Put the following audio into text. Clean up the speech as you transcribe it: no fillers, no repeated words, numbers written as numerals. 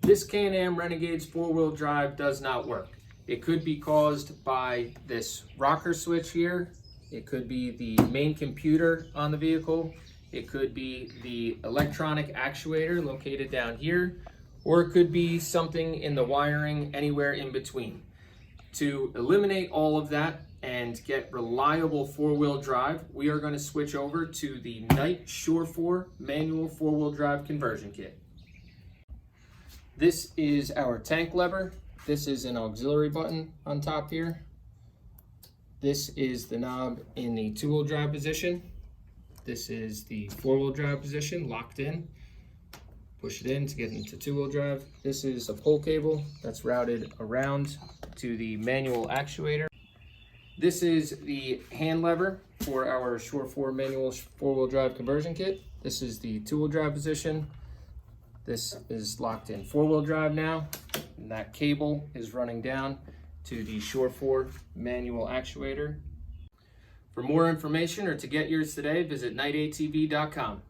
This Can-Am Renegade's four-wheel drive does not work. It could be caused by this rocker switch here. It could be the main computer on the vehicle. It could be the electronic actuator located down here, or it could be something in the wiring anywhere in between. To eliminate all of that and get reliable four-wheel drive, we are going to switch over to the Knight Sure 4 manual four-wheel drive conversion kit. This is our tank lever. This is an auxiliary button on top here. This is the knob in the two-wheel drive position. This is the four-wheel drive position, locked in. Push it in to get into two-wheel drive. This is a pull cable that's routed around to the manual actuator. This is the hand lever for our Sure 4 manual four-wheel drive conversion kit. This is the two-wheel drive position. This is locked in four-wheel drive now, and that cable is running down to the Sure 4 manual actuator. For more information or to get yours today, visit knightatv.com.